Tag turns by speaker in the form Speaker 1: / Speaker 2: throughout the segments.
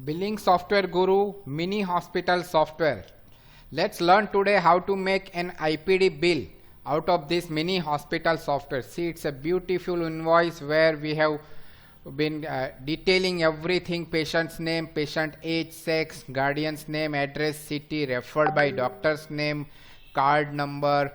Speaker 1: Billing software guru, mini hospital software. Let's learn today how to make an IPD bill out of this mini hospital software. See, it's a beautiful invoice where we have been detailing everything: patient's name, patient age, sex, guardian's name, address, city, referred by doctor's name, card number,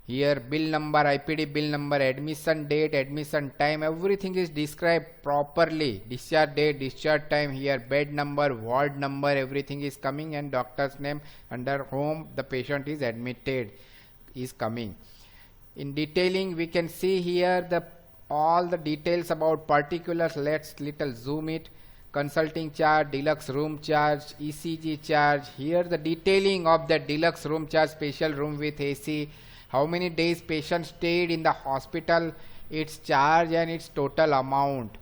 Speaker 1: here bill number, IPD bill number, admission date, admission time, everything is described properly. Discharge date, discharge time, here bed number, ward number, everything is coming, and doctor's name under whom the patient is admitted is coming. In detailing, we can see here all the details about particulars. Let's little zoom it. Consulting charge, deluxe room charge, ECG charge. Here the detailing of the deluxe room charge, special room with AC, how many days patient stayed in the hospital, its charge and its total amount.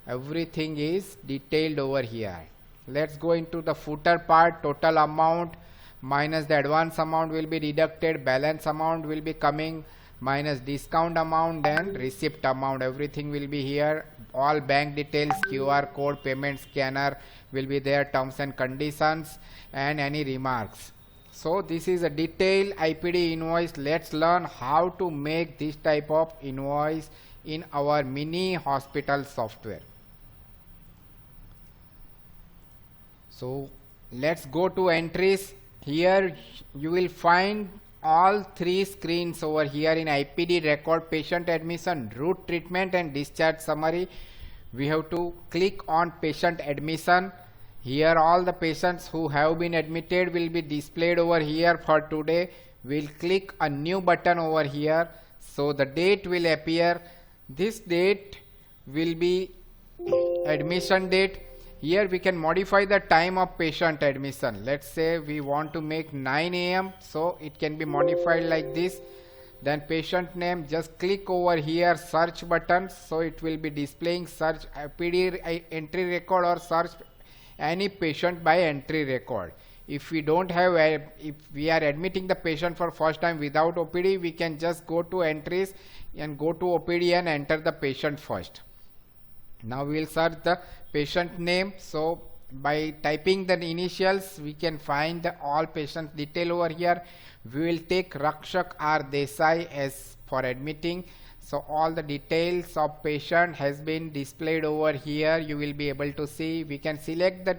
Speaker 1: Everything is detailed over here. Let's go into the footer part. Total amount minus the advance amount will be deducted, balance amount will be coming, minus discount amount and receipt amount. Everything will be here. All bank details, QR code, payment scanner will be there, terms and conditions, and any remarks. So this is a detailed IPD invoice. Let's learn how to make this type of invoice in our mini hospital software. So let's go to entries. Here you will find all three screens over here in IPD: record, patient admission, route treatment, and discharge summary. We have to click on patient admission. Here all the patients who have been admitted will be displayed over here for today. We'll click a new button over here, so the date will appear. This date will be admission date. Here we can modify the time of patient admission. Let's say we want to make 9 AM, so it can be modified like this. Then patient name, just click over here, search button, so it will be displaying search IPD entry record or search any patient by entry record. If we don't have if we are admitting the patient for first time without OPD, we can just go to entries and go to OPD and enter the patient first. Now we will search the patient name. So by typing the initials, we can find the all patient detail over here. We will take Rakshak R Desai as for admitting. So all the details of patient has been displayed over here. You will be able to see. We can select the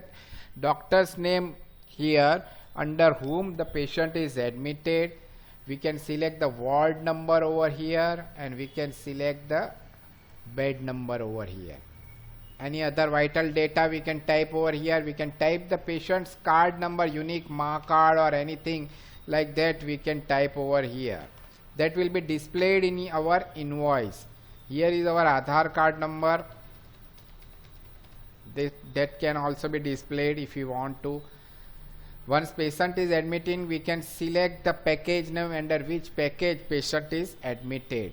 Speaker 1: doctor's name here under whom the patient is admitted. We can select the ward number over here, and we can select the bed number over here. Any other vital data we can type over here. We can type the patient's card number, unique card or anything like that we can type over here. That will be displayed in our invoice. Here is our Aadhaar card number. That can also be displayed if you want to. Once patient is admitting, we can select the package name under which package patient is admitted.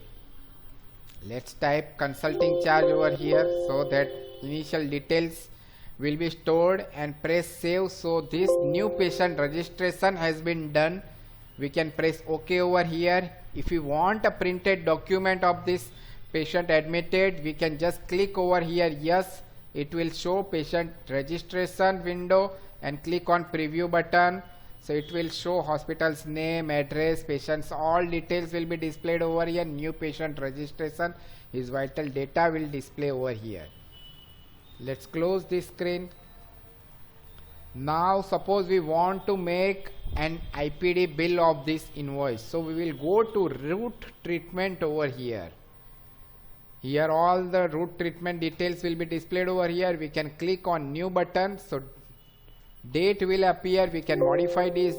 Speaker 1: Let's type consulting charge over here, so that initial details will be stored, and press save. So this new patient registration has been done. We can press OK over here. If you want a printed document of this patient admitted, we can just click over here. Yes, it will show patient registration window, and click on preview button. So it will show hospital's name, address, patient's all details will be displayed over here. New patient registration, his vital data will display over here. Let's close this screen. Now suppose we want to make an IPD bill of this invoice. So we will go to route treatment over here. Here all the route treatment details will be displayed over here. We can click on new button. So date will appear. We can modify this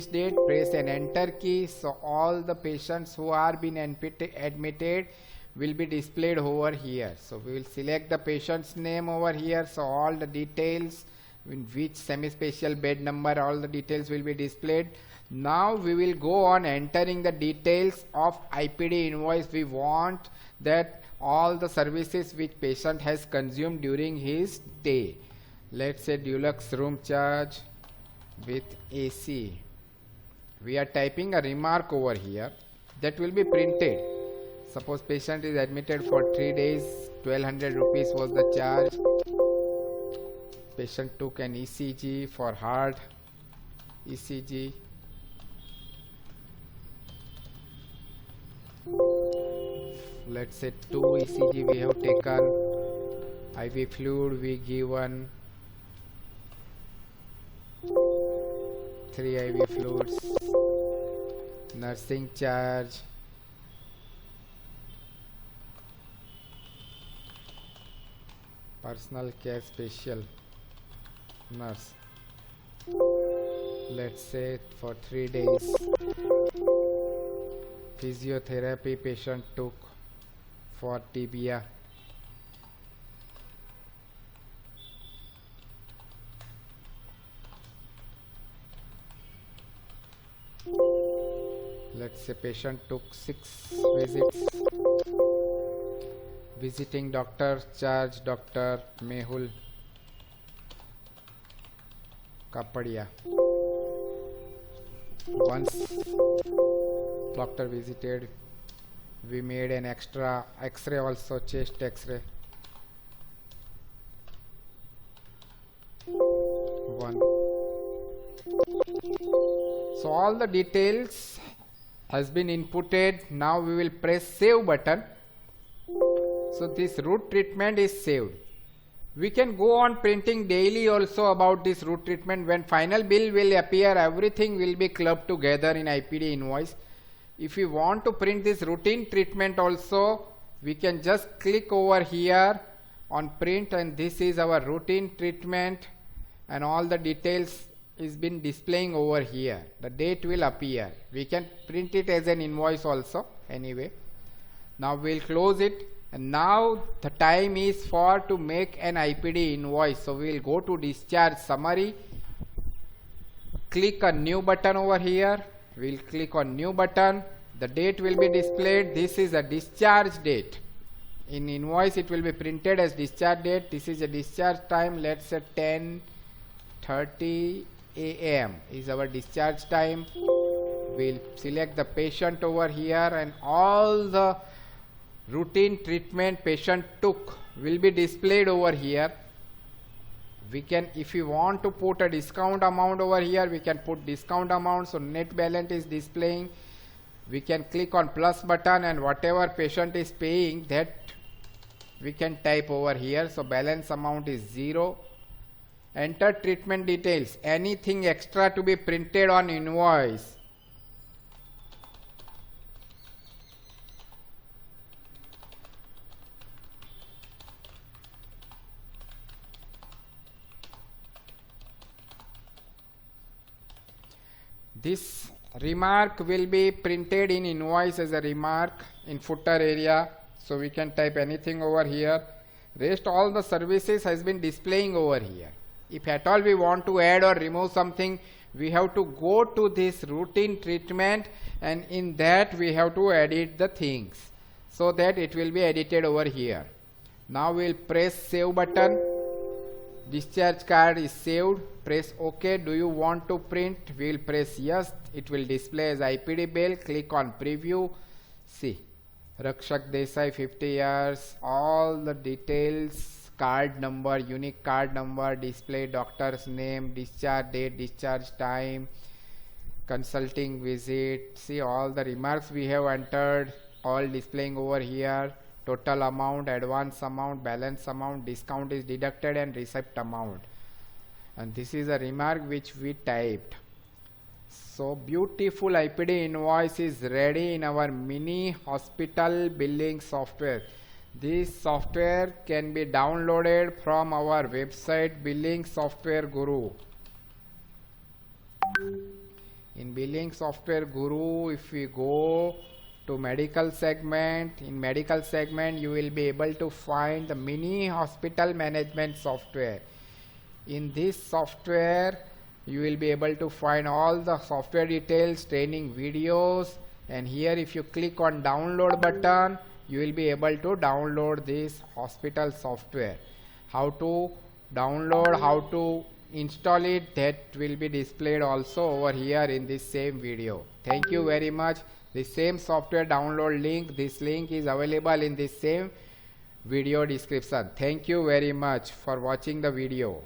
Speaker 1: date, press an enter key. So all the patients who are been admitted will be displayed over here. So we will select the patient's name over here. So all the details, in which semi-special bed number, all the details will be displayed. Now we will go on entering the details of IPD invoice. We want that all the services which patient has consumed during his stay. Let's say deluxe room charge with AC. We are typing a remark over here that will be printed. Suppose patient is admitted for 3 days, 1200 rupees was the charge. patient took an ECG for heart ECG. Let's say 2 ECG we have taken. IV fluid we given. 3 IV fluids. Nursing charge. Personal care special nurse. Let's say for 3 days. Physiotherapy patient took for tibia. Let's say patient took 6 visits. Visiting doctor charge Dr. Mehul Kapadia. Once doctor visited, we made an extra X-ray also, chest X-ray. 1. So all the details has been inputted. Now we will press save button. So this root treatment is saved. We can go on printing daily also about this root treatment. When final bill will appear, everything will be clubbed together in IPD invoice. If we want to print this routine treatment also, we can just click over here on print, and this is our routine treatment, and all the details is been displaying over here. The date will appear. We can print it as an invoice also anyway. Now we'll close it. And now the time is for to make an IPD invoice. So we will go to discharge summary, click on new button over here. We'll click on new button. The date will be displayed. This is a discharge date. In invoice it will be printed as discharge date. This is a discharge time. Let's say 10:30 AM is our discharge time. We'll select the patient over here, and all the routine treatment patient took will be displayed over here. We can, if we want to put a discount amount over here, we can put discount amount. So net balance is displaying. We can click on plus button, and whatever patient is paying, that we can type over here. So balance amount is 0. Enter treatment details. Anything extra to be printed on invoice. This remark will be printed in invoice as a remark in footer area. So we can type anything over here. Rest all the services has been displaying over here. If at all we want to add or remove something, we have to go to this routine treatment, and in that we have to edit the things so that it will be edited over here. Now we'll press save button. Discharge card is saved. Press OK. Do you want to print? We will press yes. It will display as IPD bill. Click on preview. See, Rakshak Desai 50 years. All the details. Card number, unique card number, display doctor's name, discharge date, discharge time, consulting visit. See all the remarks we have entered, all displaying over here. Total amount, advance amount, balance amount, discount is deducted, and receipt amount. And this is a remark which we typed. So beautiful IPD invoice is ready in our mini hospital billing software. This software can be downloaded from our website Billing Software Guru. In Billing Software Guru, if we go to medical segment, in medical segment you will be able to find the mini hospital management software. In this software you will be able to find all the software details, training videos, and here if you click on download button, you will be able to download this hospital software. How to download, how to install it, that will be displayed also over here in this same video. Thank you very much. The same software download link, this link is available in this same video description. Thank you very much for watching the video.